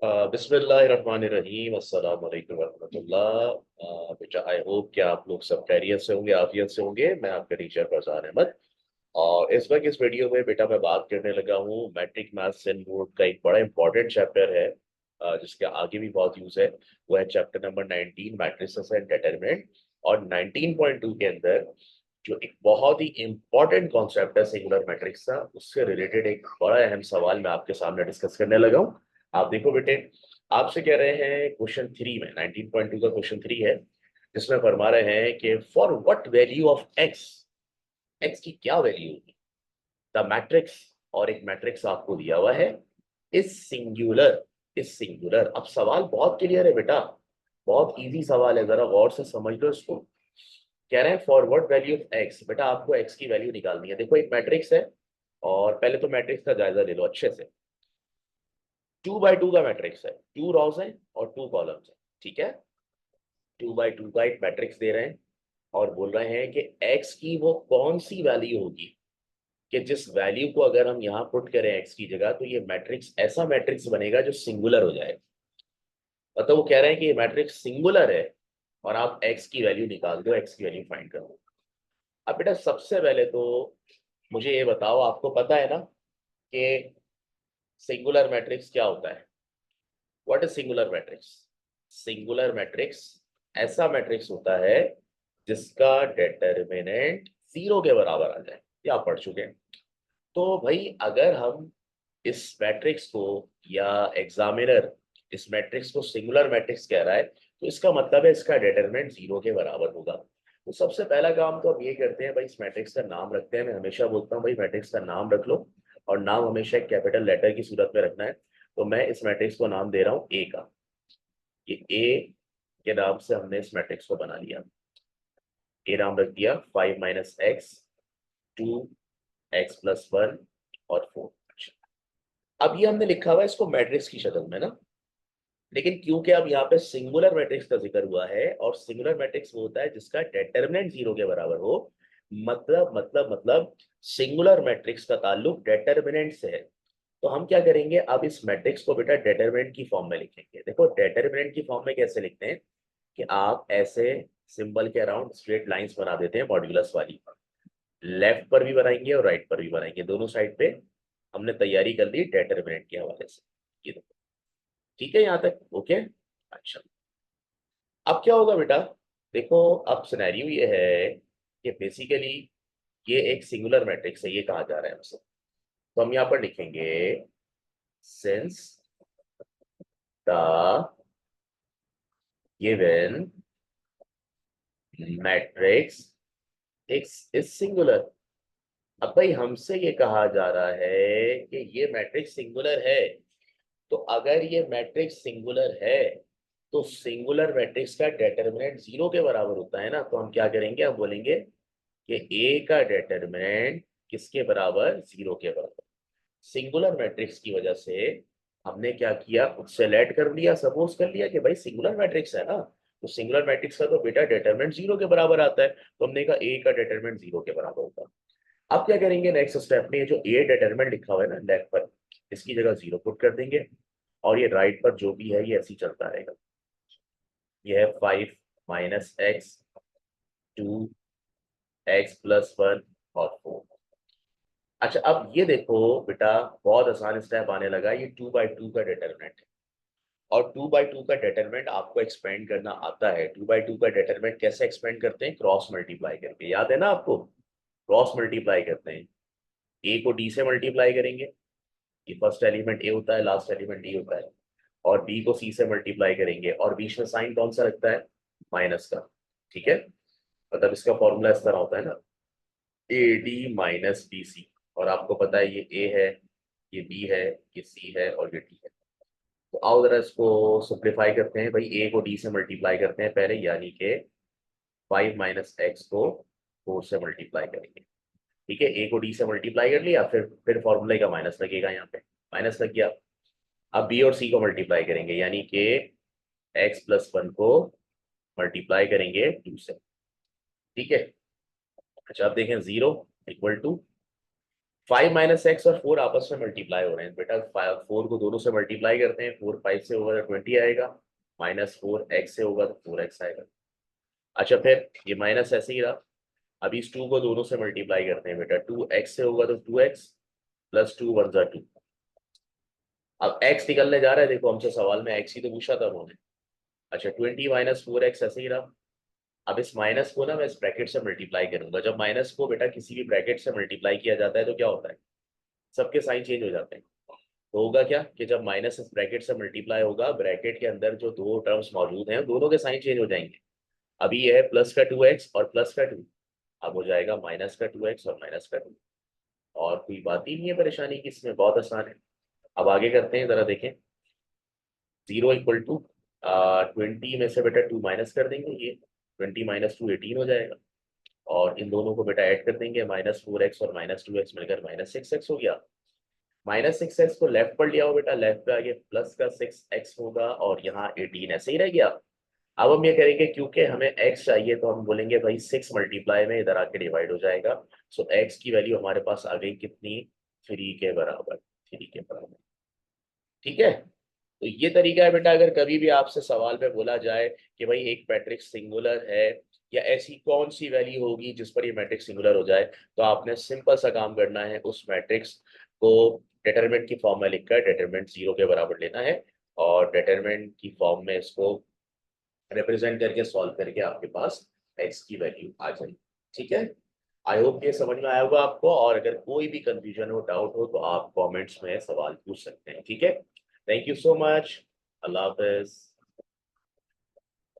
बिस्मिल्लाहिर्रहमानिर्रहीम अस्सलाम वालेकुम रहमतुल्लाह। बेटा आई होप कि आप लोग सब खैरियत से होंगे, आफियत से होंगे। मैं आपका टीचर फरजान अहमद। और इस वक्त इस वीडियो में बेटा मैं बात करने लगा हूँ मैट्रिक मैथ्स एंड बोर्ड का एक बड़ा इंपॉर्टेंट चैप्टर है, जिसके आगे भी बहुत यूज है। वो है chapter number 19 matrices and determinant. और 19.2 के अंदर जो एक बहुत ही इंपॉर्टेंट कॉन्सेप्ट है सिंगुलर मैट्रिक्स का, उससे रिलेटेड एक बड़ा अहम सवाल मैं आपके सामने डिस्कस करने लगा हूँ। आप देखो बेटे, आपसे कह रहे हैं क्वेश्चन 3 में 19.2 का क्वेश्चन 3 है, जिसमें फरमा रहे हैं कि for what value of x, x की क्या वैल्यू होगी द मैट्रिक्स। और एक मैट्रिक्स आपको दिया हुआ है इस सिंगुलर, इस सिंगुलर। अब सवाल बहुत क्लियर है बेटा, बहुत इजी सवाल है, जरा गौर से समझ लो इसको। कह रहे हैं फॉरवर्ड वैल्यू ऑफ एक्स। बेटा आपको एक्स की वैल्यू निकालनी है। देखो एक मैट्रिक्स है, और पहले तो मैट्रिक्स का जायजा ले लो अच्छे से। 2 बाई 2 का मैट्रिक्स है, 2 रॉज है और 2 कॉलम्स है। ठीक है, 2 बाई 2 का एक मैट्रिक्स दे रहे हैं और बोल रहे हैं कि एक्स की वो कौन सी वैल्यू होगी कि जिस वैल्यू को अगर हम यहाँ पुट करें एक्स की जगह, तो ये मैट्रिक्स ऐसा मैट्रिक्स बनेगा जो सिंगुलर हो जाए। मतलब वो कह रहे हैं कि ये मैट्रिक्स सिंगुलर है और आप एक्स की वैल्यू निकाल दो, एक्स की वैल्यू फाइंड करो। अब बेटा सबसे पहले तो मुझे ये बताओ, आपको पता है ना कि सिंगुलर मैट्रिक्स क्या होता है? What is singular matrix? Singular matrix ऐसा मैट्रिक्स होता है जिसका डिटर्मिनेंट जीरो के बराबर आ जाए। ये आप पढ़ चुके हैं। तो भाई अगर हम इस मैट्रिक्स को, या एग्जामिनर इस मैट्रिक्स को सिंगुलर मैट्रिक्स कह रहा है, तो इसका मतलब है इसका डिटरमिनेंट जीरो के बराबर होगा। तो सबसे पहला काम तो हम ये करते हैं भाई, इस मैट्रिक्स का नाम रखते हैं। मैं हमेशा बोलता हूँ भाई मैट्रिक्स का नाम रख लो, और नाम हमेशा एक कैपिटल लेटर की सूरत में रखना है। तो मैं इस मैट्रिक्स को नाम दे रहा हूँ ए का। ये ए के नाम से हमने इस मैट्रिक्स को बना लिया। ए नाम रख दिया 5 - x, 2 x+1 और 4। अब ये हमने लिखा हुआ है इसको मैट्रिक्स की शक्ल में ना, लेकिन क्योंकि अब यहाँ पे सिंगुलर मैट्रिक्स का जिक्र हुआ है, और सिंगुलर मैट्रिक्स वो होता है जिसका डिटरमिनेंट जीरो के बराबर हो। मतलब सिंगुलर मैट्रिक्स का ताल्लुक डिटरमिनेंट से है। तो हम क्या करेंगे, अब इस मैट्रिक्स को बेटा डिटरमिनेंट की फॉर्म में लिखेंगे। देखो डिटरमिनेंट की फॉर्म में कैसे लिखते हैं कि आप ऐसे सिंबल के अराउंड स्ट्रेट लाइंस बना देते हैं मॉड्यूलस वाली। लेफ्ट पर भी बनाएंगे और राइट पर भी बनाएंगे, दोनों साइड पे हमने तैयारी कर ली डिटरमिनेंट के हवाले से। ये देखो, ठीक है यहाँ तक ओके। अच्छा, अब क्या होगा बेटा? देखो अब सिनेरियो ये है कि बेसिकली ये एक सिंगुलर मैट्रिक्स है, ये कहा जा रहा है हमसे। तो हम यहाँ पर लिखेंगे since the given matrix x is singular. अब भाई हमसे ये कहा जा रहा है कि ये मैट्रिक्स सिंगुलर है। तो अगर ये मैट्रिक्स सिंगुलर है, तो सिंगुलर मैट्रिक्स का डिटरमिनेंट जीरो के बराबर होता है ना। तो हम क्या करेंगे, हम बोलेंगे कि ए का डिटरमिनेंट किसके बराबर, जीरो के बराबर। सिंगुलर मैट्रिक्स की वजह से हमने क्या किया, उससे लेट कर लिया, सपोज कर लिया कि भाई सिंगुलर मैट्रिक्स है ना, तो सिंगुलर मैट्रिक्स का तो बेटा डिटरमिनेंट जीरो के बराबर आता है। तो हमने कहा ए का डिटरमिनेंट जीरो के बराबर होगा। अब क्या करेंगे नेक्स्ट स्टेप में, ये जो ए डिटरमिनेंट लिखा हुआ है ना लेफ्ट पर, इसकी जगह जीरो पुट कर देंगे। और ये राइट पर जो भी है ये ऐसे ही चलता रहेगा। ये है 5 - x, 2 x+1 और 4। अच्छा अब ये देखो बेटा, बहुत आसान स्टेप आने लगा। ये 2 बाई 2 का डिटरमिनेंट है, और 2 बाई 2 का डिटरमिनेंट आपको एक्सपेंड करना आता है। 2 बाई 2 का डिटरमिनेंट कैसे एक्सपेंड करते हैं, क्रॉस मल्टीप्लाई करके। याद है ना आपको, क्रॉस मल्टीप्लाई करते हैं। ए को डी से मल्टीप्लाई करेंगे, ये फर्स्ट एलिमेंट ए होता है, लास्ट एलिमेंट डी होता है। और बी को सी से मल्टीप्लाई करेंगे, और बीच में साइन कौन सा रखता है, माइनस का। ठीक है, मतलब इसका फॉर्मूला इस तरह होता है ना, A D minus B C. और आपको पता है ये ए है, ये बी है, ये सी है और ये डी है। तो आओ जरा इसको सिंप्लीफाई करते हैं भाई। ए को डी से मल्टीप्लाई करते हैं पहले, यानी कि 5 - x को 4 से मल्टीप्लाई करेंगे। ठीक है, ए को डी से मल्टीप्लाई कर लिया, फिर फॉर्मूले का माइनस लगेगा, यहाँ पे माइनस लग गया। अब बी और सी को मल्टीप्लाई करेंगे, यानी कि x+1 को मल्टीप्लाई करेंगे 2 से। ठीक है, अच्छा अब देखें 0 इक्वल टू 5 माइनस एक्स और 4 आपस में मल्टीप्लाई हो रहे हैं बेटा, 4 को दोनों से मल्टीप्लाई करते हैं, 4 5 से होगा तो 20 आएगा, -4 x से होगा तो 4x आएगा। अच्छा फिर ये माइनस ऐसे ही रहा, अभी इस 2 को दोनों से मल्टीप्लाई करते हैं बेटा, 2x से होगा तो 2x प्लस 2 1 2। अब x निकलने जा रहा है, देखो हमसे सवाल में x ही तो पूछा था उन्होंने। अच्छा 20 -4x ऐसे ही रहा। अब इस माइनस को ना मैं इस ब्रैकेट से मल्टीप्लाई करूंगा, जब माइनस को बेटा किसी भी ब्रैकेट से मल्टीप्लाई किया जाता है तो क्या होता है, सबके साइन चेंज हो जाते हैं। तो होगा क्या कि जब माइनस इस ब्रैकेट से मल्टीप्लाई होगा, ब्रैकेट के अंदर जो दो टर्म्स मौजूद हैं दोनों के साइन चेंज हो जाएंगे। अभी ये है प्लस का 2x और प्लस का 2, अब हो जाएगा माइनस का 2x और माइनस का 2। और कोई बात ही नहीं है परेशानी की, इसमें बहुत आसान है। अब आगे करते हैं, जरा देखें। 0 इक्वल टू 20 में से बेटा 2 माइनस कर देंगे, ये 20 -2 18 हो जाएगा। और इन दोनों को बेटा ऐड कर देंगे, -4x और -2x मिलकर -6x हो गया। -6x को लेफ्ट पर लिया हो बेटा, लेफ्ट पे आगे प्लस का 6x होगा और यहाँ 18 ऐसे ही रह गया। अब हम ये करेंगे, क्योंकि हमें x चाहिए तो हम बोलेंगे भाई 6 मल्टीप्लाई में इधर आके डिवाइड हो जाएगा। सो x की वैल्यू हमारे पास आ गई कितनी, 3 के बराबर, 3 के बराबर। ठीक है, तो ये तरीका है बेटा, अगर कभी भी आपसे सवाल में बोला जाए कि भाई एक मैट्रिक्स सिंगुलर है या ऐसी कौन सी वैल्यू होगी जिस पर ये मैट्रिक्स सिंगुलर हो जाए, तो आपने सिंपल सा काम करना है, उस मैट्रिक्स को डिटरमिनेंट की फॉर्म में लिखकर डिटरमिनेंट 0 के बराबर लेना है और डिटरमिनेंट की फॉर्म में इसको रिप्रेजेंट करके सॉल्व करके आपके पास x की वैल्यू आ जाएगी। ठीक है, आई होप ये समझ में आया होगा आपको, और अगर कोई भी कंफ्यूजन हो, डाउट हो, तो आप कमेंट्स में सवाल पूछ सकते हैं। ठीक है, thank you so much, Allah Hafiz.